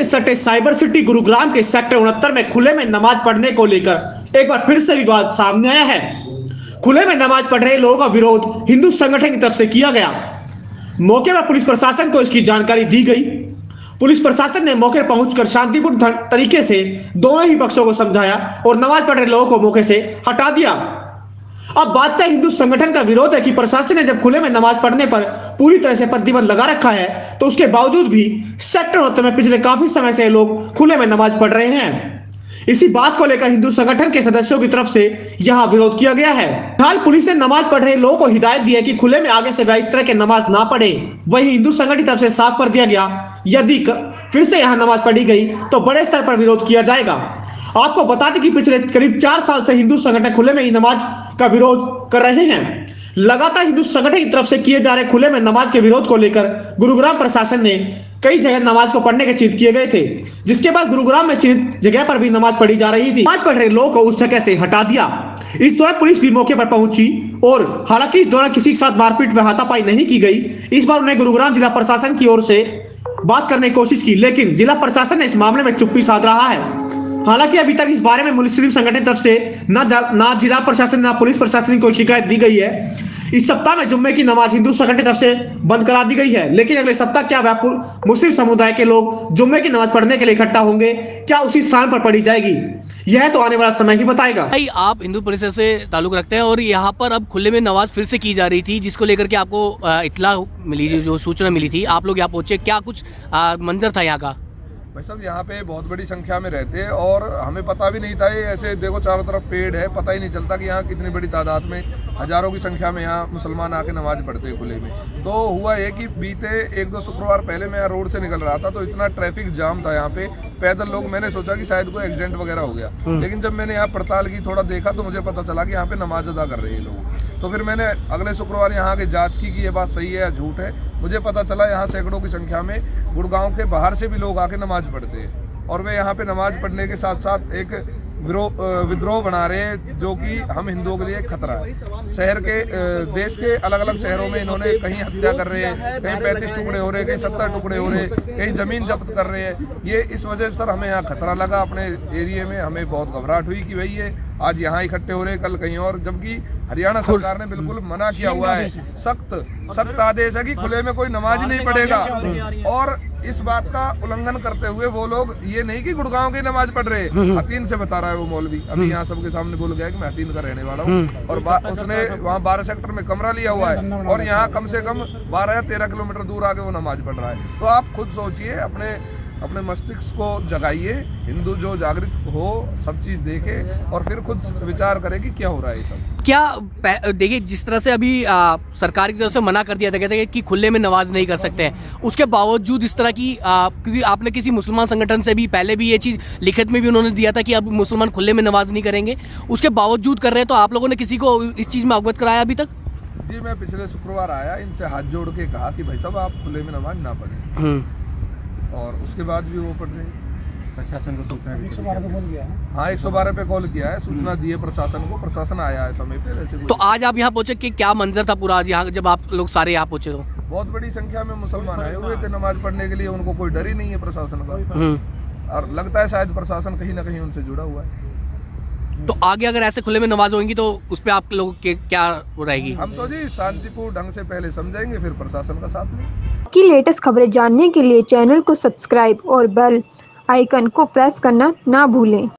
से सटे cyber city Gurugram के सेक्टर 69 में खुले में नमाज पढ़ने को लेकर एक बार फिर से विवाद सामने आया है। खुले में नमाज पढ़ रहे लोगों का विरोध हिंदू संगठन की तरफ से किया गया। मौके पर पुलिस प्रशासन को इसकी जानकारी दी गई। पुलिस प्रशासन ने मौके पर पहुंचकर शांतिपूर्ण तरीके से दोनों ही पक्षों को समझाया और नमाज पढ़ रहे लोगों को मौके से हटा दिया। अब बात का हिंदू संगठन का विरोध है कि प्रशासन ने जब खुले में नमाज पढ़ने पर पूरी तरह से प्रतिबंध लगा रखा है तो उसके बावजूद भी सेक्टर 69 में पिछले काफी समय से लोग खुले में नमाज पढ़ रहे हैं। इसी बात को लेकर हिंदू संगठन के सदस्यों की तरफ से यहां विरोध किया गया है। फिलहाल पुलिस ने नमाज पढ़ रहे लोगों को हिदायत दी है कि खुले में आगे से वह इस तरह के नमाज ना पढ़े। वहीं हिंदू संगठन की तरफ से साफ कर दिया गया यदि फिर से यहां नमाज पढ़ी गई तो बड़े स्तर पर विरोध किया जाएगा। आपको बता दें कि पिछले करीब 4 साल से हिंदू संगठन खुले में ही नमाज का विरोध कर रहे हैं। लगातार हिंदू संगठन की तरफ से किए जा रहे खुले में नमाज के विरोध को लेकर गुरुग्राम प्रशासन ने कई जगह नमाज को पढ़ने के चिन्ह किए गए थे, जिसके बाद गुरुग्राम में चिन्हित जगह पर भी नमाज पढ़ी जा रही थी। नमाज पढ़ रहे लोगों को उस जगह से हटा दिया। इस दौरान पुलिस भी मौके पर पहुंची और हालांकि इस दौरान किसी के साथ मारपीट व हाथापाई नहीं की गई। इस बार उन्हें गुरुग्राम जिला प्रशासन की ओर से बात करने की कोशिश की, लेकिन जिला प्रशासन ने इस मामले में चुप्पी साध रहा है। हालांकि अभी तक इस बारे में मुस्लिम संगठन की तरफ से ना जिला प्रशासन ना पुलिस प्रशासन की कोई शिकायत दी गई है। इस सप्ताह में जुम्मे की नमाज हिंदू संगठन की तरफ से बंद करा दी गई है, लेकिन अगले सप्ताह क्या मुस्लिम समुदाय के लोग जुम्मे की नमाज पढ़ने के लिए इकट्ठा होंगे, क्या उसी स्थान पर पढ़ी जाएगी, यह तो आने वाला समय ही बताएगा। भाई, आप हिंदू परिसर से ताल्लुक रखते हैं और यहाँ पर अब खुले में नमाज फिर से की जा रही थी, जिसको लेकर के आपको इत्तला मिली, जो सूचना मिली थी, आप लोग यहाँ पहुंचे, क्या कुछ मंजर था यहाँ का? भाई साहब, यहाँ पे बहुत बड़ी संख्या में रहते हैं और हमें पता भी नहीं था। ये ऐसे देखो चारों तरफ पेड़ है, पता ही नहीं चलता कि यहाँ कितनी बड़ी तादाद में हजारों की संख्या में यहाँ मुसलमान आके नमाज पढ़ते हैं खुले में। तो हुआ ये कि बीते 1-2 शुक्रवार पहले मैं यहाँ रोड से निकल रहा था तो इतना ट्रैफिक जाम था यहाँ पे, पैदल लोग, मैंने सोचा कि शायद कोई एक्सीडेंट वगैरह हो गया। लेकिन जब मैंने यहाँ पड़ताल की, थोड़ा देखा तो मुझे पता चला कि यहाँ पे नमाज अदा कर रहे हैं लोग। तो फिर मैंने अगले शुक्रवार यहाँ के जाँच की कि ये बात सही है या झूठ है। मुझे पता चला यहाँ सैकड़ों की संख्या में गुड़गांव के बाहर से भी लोग आके नमाज पढ़ते हैं और वे यहाँ पे नमाज पढ़ने के साथ साथ एक विद्रोह बना रहे हैं, जो कि हम हिंदुओं के लिए खतरा है। शहर के देश के अलग अलग शहरों में इन्होंने कहीं हत्या कर रहे हैं, कहीं 35 टुकड़े हो रहे हैं, कहीं 70 टुकड़े हो रहे हैं, कहीं जमीन जब्त कर रहे हैं। ये इस वजह से सर हमें यहाँ खतरा लगा अपने एरिया में। हमें बहुत घबराहट हुई कि भाई ये आज यहाँ इकट्ठे हो रहे, कल कहीं और, जबकि हरियाणा सरकार ने बिल्कुल मना किया हुआ है, सख्त आदेश है कि खुले में कोई नमाज नहीं पढ़ेगा। और इस बात का उल्लंघन करते हुए वो लोग, ये नहीं कि गुड़गांव की नमाज पढ़ रहे, हतीन से बता रहा है वो मौलवी, अभी यहाँ सबके सामने बोल गया कि मैं हतीन का रहने वाला हूँ और उसने वहाँ 12 सेक्टर में कमरा लिया हुआ है और यहाँ कम से कम 12 या 13 किलोमीटर दूर आके वो नमाज पढ़ रहा है। तो आप खुद सोचिए, अपने मस्तिष्क को जगाइए, हिंदू जो जागृत हो, सब चीज देखे और फिर खुद विचार करे कि क्या हो रहा है ये सब। क्या देखिए, जिस तरह से अभी सरकार की तरफ से मना कर दिया था, कहते हैं कि खुले में नमाज नहीं कर सकते हैं, उसके बावजूद इस तरह की क्योंकि आपने किसी मुसलमान संगठन से भी पहले भी ये चीज लिखित में भी उन्होंने दिया था कि अब मुसलमान खुले में नमाज नहीं करेंगे, उसके बावजूद कर रहे हैं, तो आप लोगों ने किसी को इस चीज में अवगत कराया अभी तक? जी, मैं पिछले शुक्रवार आया, इनसे हाथ जोड़ के कहा कि भाई साहब आप खुले में नमाज ना पढ़ें, और उसके बाद भी वो पढ़ रहे हैं। प्रशासन को सूचना 112 पे कॉल किया है। हाँ, 112 पे कॉल किया है, सूचना दी है प्रशासन को, प्रशासन आया है समय पे। वैसे तो आज आप यहाँ पहुंचे कि क्या मंजर था पूरा आज यहाँ जब आप लोग सारे यहाँ पहुंचे? तो बहुत बड़ी संख्या में मुसलमान आए हुए थे नमाज पढ़ने के लिए, उनको कोई डर ही नहीं है प्रशासन का, और लगता है शायद प्रशासन कहीं ना कहीं उनसे जुड़ा हुआ है। तो आगे अगर ऐसे खुले में नमाज होंगी तो उस पर आप लोगों के क्या रहेगी? हम तो जी शांतिपूर्ण ढंग से पहले समझाएंगे, फिर प्रशासन का साथ लेंगे। की लेटेस्ट खबरें जानने के लिए चैनल को सब्सक्राइब और बेल आइकन को प्रेस करना ना भूलें।